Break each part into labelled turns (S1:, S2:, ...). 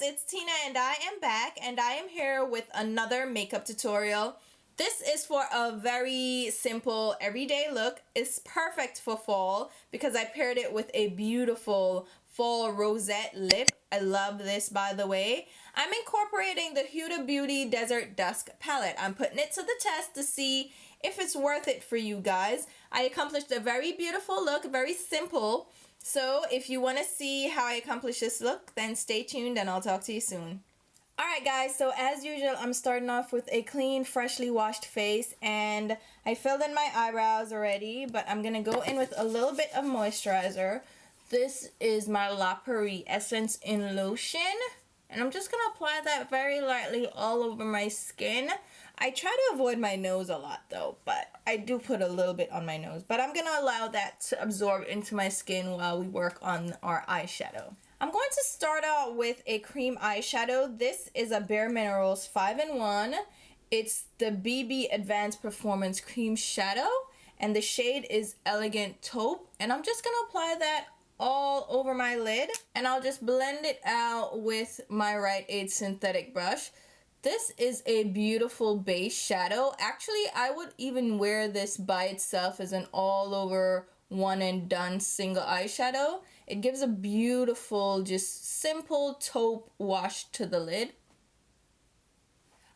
S1: it's Tina and I am back and I am here with another makeup tutorial. This is for a very simple everyday look. It's perfect for fall because I paired it with a beautiful fall rosette lip. I love this, by the way. I'm incorporating the Huda Beauty Desert Dusk palette. I'm putting it to the test to see if it's worth it for you guys. I accomplished a very beautiful look, very simple. So if you want to see how I accomplish this look, then stay tuned and I'll talk to you soon. Alright guys, so as usual, I'm starting off with a clean, freshly washed face, and I filled in my eyebrows already, but I'm going to go in with a little bit of moisturizer. This is my La Prairie Essence in Lotion, and I'm just going to apply that very lightly all over my skin. I try to avoid my nose a lot though, but I do put a little bit on my nose. But I'm going to allow that to absorb into my skin while we work on our eyeshadow. I'm going to start out with a cream eyeshadow. This is a Bare Minerals 5-in-1. It's the BB Advanced Performance Cream Shadow, and the shade is Elegant Taupe. And I'm just going to apply that all over my lid, and I'll just blend it out with my Rite Aid synthetic brush. This is a beautiful base shadow. Actually, I would even wear this by itself as an all over one and done single eyeshadow. It gives a beautiful, just simple taupe wash to the lid.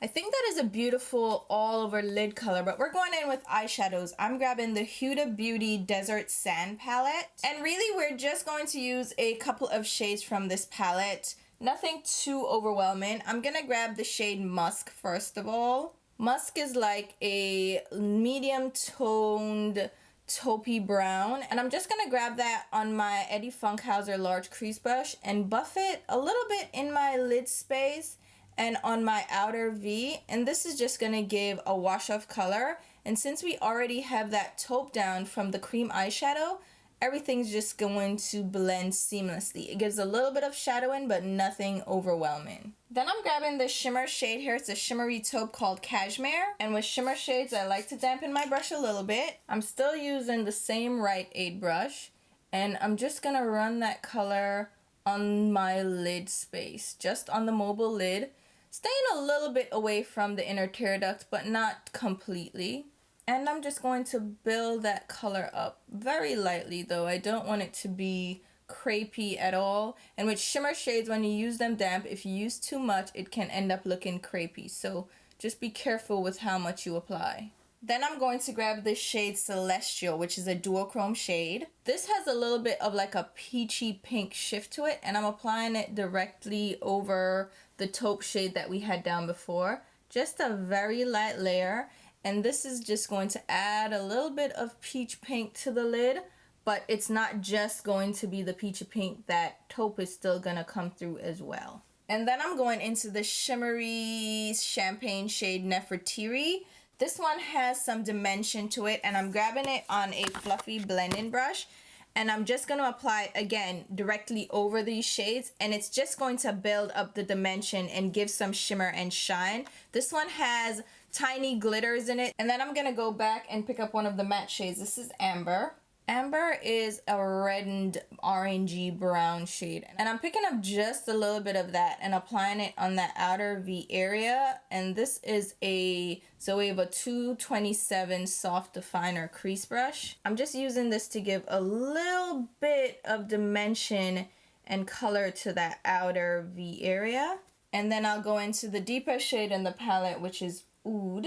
S1: I think that is a beautiful all over lid color, but we're going in with eyeshadows. I'm grabbing the Huda Beauty Desert Sand palette, and really we're just going to use a couple of shades from this palette. Nothing too overwhelming. I'm gonna grab the shade Musk first of all. Musk is like a medium toned taupey brown, and I'm just gonna grab that on my Eddie Funkhouser large crease brush and buff it a little bit in my lid space and on my outer V, and this is just gonna give a wash of color. And since we already have that taupe down from the cream eyeshadow, everything's just going to blend seamlessly. It gives a little bit of shadowing, but nothing overwhelming. Then I'm grabbing the shimmer shade here. It's a shimmery taupe called Cashmere. And with shimmer shades, I like to dampen my brush a little bit. I'm still using the same Rite Aid brush, and I'm just gonna run that color on my lid space, just on the mobile lid, staying a little bit away from the inner tear duct, but not completely. And I'm just going to build that color up very lightly though. I don't want it to be crepey at all. And with shimmer shades, when you use them damp, if you use too much, it can end up looking crepey. So just be careful with how much you apply. Then I'm going to grab this shade Celestial, which is a duochrome shade. This has a little bit of like a peachy pink shift to it, and I'm applying it directly over the taupe shade that we had down before. Just a very light layer. And this is just going to add a little bit of peach pink to the lid, but it's not just going to be the peachy pink. That taupe is still gonna come through as well. And then I'm going into the shimmery champagne shade Nefertiti. This one has some dimension to it, and I'm grabbing it on a fluffy blending brush, and I'm just going to apply again directly over these shades, and it's just going to build up the dimension and give some shimmer and shine. This one has tiny glitters in it. And then I'm gonna go back and pick up one of the matte shades. This is Amber. Amber is a reddened orangey brown shade, and I'm picking up just a little bit of that and applying it on that outer V area. And this is a Zoeva 227 soft definer crease brush. I'm just using this to give a little bit of dimension and color to that outer V area. And then I'll go into the deeper shade in the palette, which is Oud.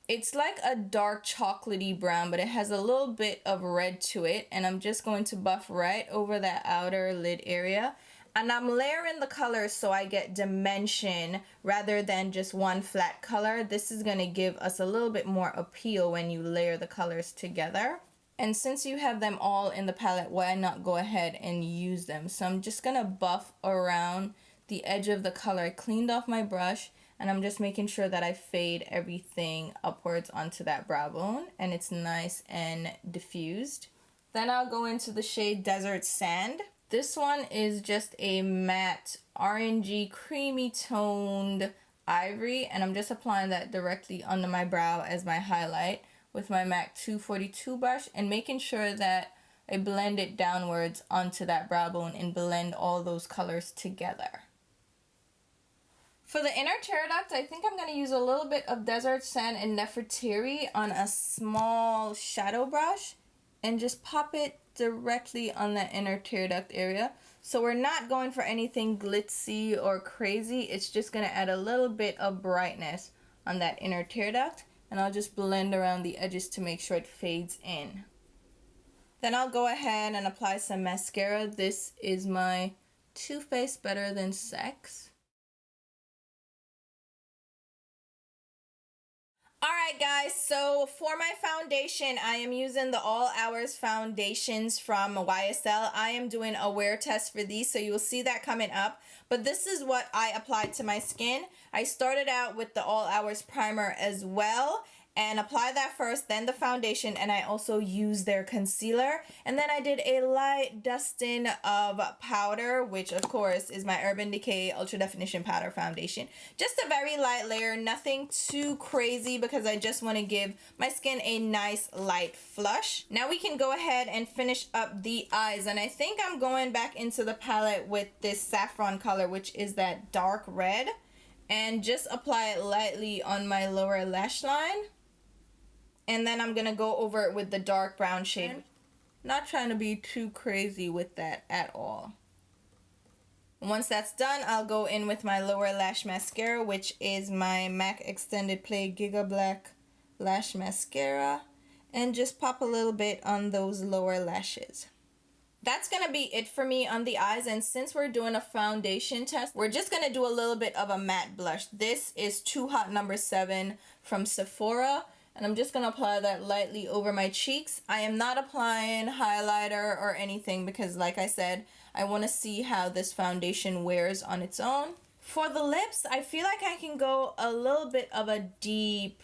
S1: It's like a dark chocolatey brown, but it has a little bit of red to it, and I'm just going to buff right over that outer lid area. And I'm layering the colors so I get dimension rather than just one flat color. This is going to give us a little bit more appeal when you layer the colors together. And since you have them all in the palette, why not go ahead and use them? So I'm just going to buff around the edge of the color. I cleaned off my brush, and I'm just making sure that I fade everything upwards onto that brow bone, and it's nice and diffused. Then I'll go into the shade Desert Sand. This one is just a matte orangey creamy toned ivory, and I'm just applying that directly under my brow as my highlight with my MAC 242 brush, and making sure that I blend it downwards onto that brow bone and blend all those colors together. For the inner tear duct, I think I'm going to use a little bit of Desert Sand and Nefertiti on a small shadow brush and just pop it directly on the inner tear duct area. So we're not going for anything glitzy or crazy. It's just going to add a little bit of brightness on that inner tear duct. And I'll just blend around the edges to make sure it fades in. Then I'll go ahead and apply some mascara. This is my Too Faced Better Than Sex. Alright guys, so for my foundation, I am using the All Hours foundations from YSL. I am doing a wear test for these, so you'll see that coming up. But this is what I applied to my skin. I started out with the All Hours primer as well, and apply that first, then the foundation, and I also used their concealer. And then I did a light dusting of powder, which of course is my Urban Decay Ultra Definition Powder Foundation. Just a very light layer, nothing too crazy because I just want to give my skin a nice light flush. Now we can go ahead and finish up the eyes, and I think I'm going back into the palette with this saffron color, which is that dark red, and just apply it lightly on my lower lash line. And then I'm going to go over it with the dark brown shade. Not trying to be too crazy with that at all. Once that's done, I'll go in with my lower lash mascara, which is my MAC Extended Play Giga Black Lash Mascara. And just pop a little bit on those lower lashes. That's going to be it for me on the eyes. And since we're doing a foundation test, we're just going to do a little bit of a matte blush. This is Too Hot No. 7 from Sephora. And I'm just going to apply that lightly over my cheeks. I am not applying highlighter or anything because, like I said, I want to see how this foundation wears on its own. For the lips, I feel like I can go a little bit of a deep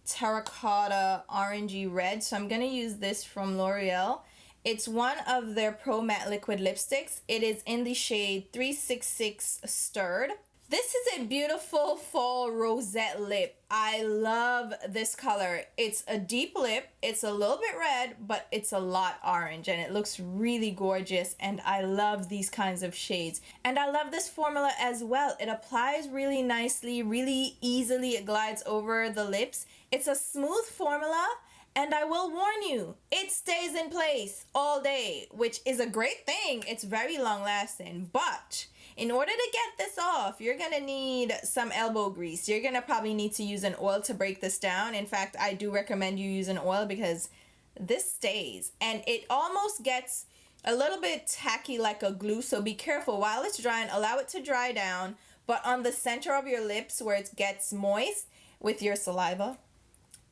S1: terracotta orangey red. So I'm going to use this from L'Oreal. It's one of their Pro Matte Liquid Lipsticks. It is in the shade 366 Stirred. This is a beautiful fall rosette lip. I love this color. It's a deep lip. It's a little bit red, but it's a lot orange, and it looks really gorgeous, and I love these kinds of shades. And I love this formula as well. It applies really nicely, really easily. It glides over the lips. It's a smooth formula, and I will warn you, it stays in place all day, which is a great thing. It's very long lasting, but in order to get this off, you're going to need some elbow grease. You're going to probably need to use an oil to break this down. In fact, I do recommend you use an oil because this stays. And it almost gets a little bit tacky like a glue, so be careful. While it's drying, allow it to dry down. But on the center of your lips where it gets moist with your saliva,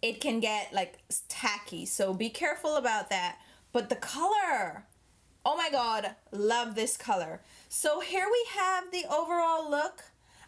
S1: it can get like tacky. So be careful about that. But the color, oh my God, love this color. So here we have the overall look.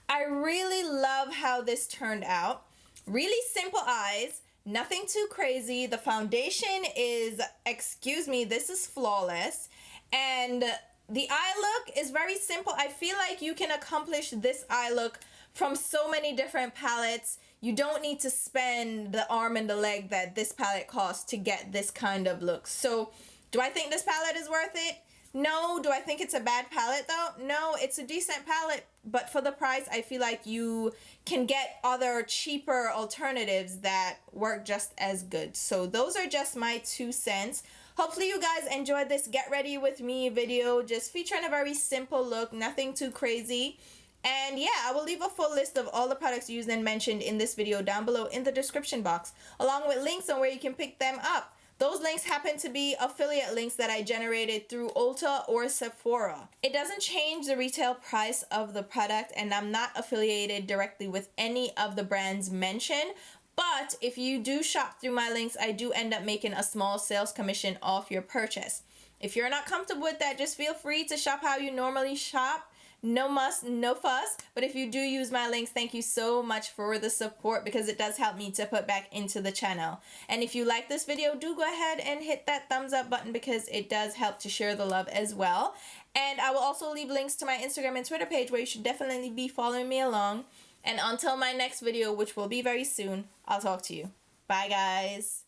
S1: I really love how this turned out. Really simple eyes, nothing too crazy. The foundation is, excuse me, this is flawless. And the eye look is very simple. I feel like you can accomplish this eye look from so many different palettes. You don't need to spend the arm and the leg that this palette costs to get this kind of look. So do I think this palette is worth it? No. Do I think it's a bad palette though? No, it's a decent palette, but for the price, I feel like you can get other cheaper alternatives that work just as good. So those are just my 2 cents. Hopefully you guys enjoyed this Get Ready With Me video, just featuring a very simple look, nothing too crazy. And yeah, I will leave a full list of all the products used and mentioned in this video down below in the description box, along with links on where you can pick them up. Those links happen to be affiliate links that I generated through Ulta or Sephora. It doesn't change the retail price of the product, and I'm not affiliated directly with any of the brands mentioned. But if you do shop through my links, I do end up making a small sales commission off your purchase. If you're not comfortable with that, just feel free to shop how you normally shop. No muss, no fuss. But if you do use my links, thank you so much for the support because it does help me to put back into the channel. And if you like this video, do go ahead and hit that thumbs up button because it does help to share the love as well. And I will also leave links to my Instagram and Twitter page where you should definitely be following me along. And until my next video, which will be very soon, I'll talk to you. Bye, guys.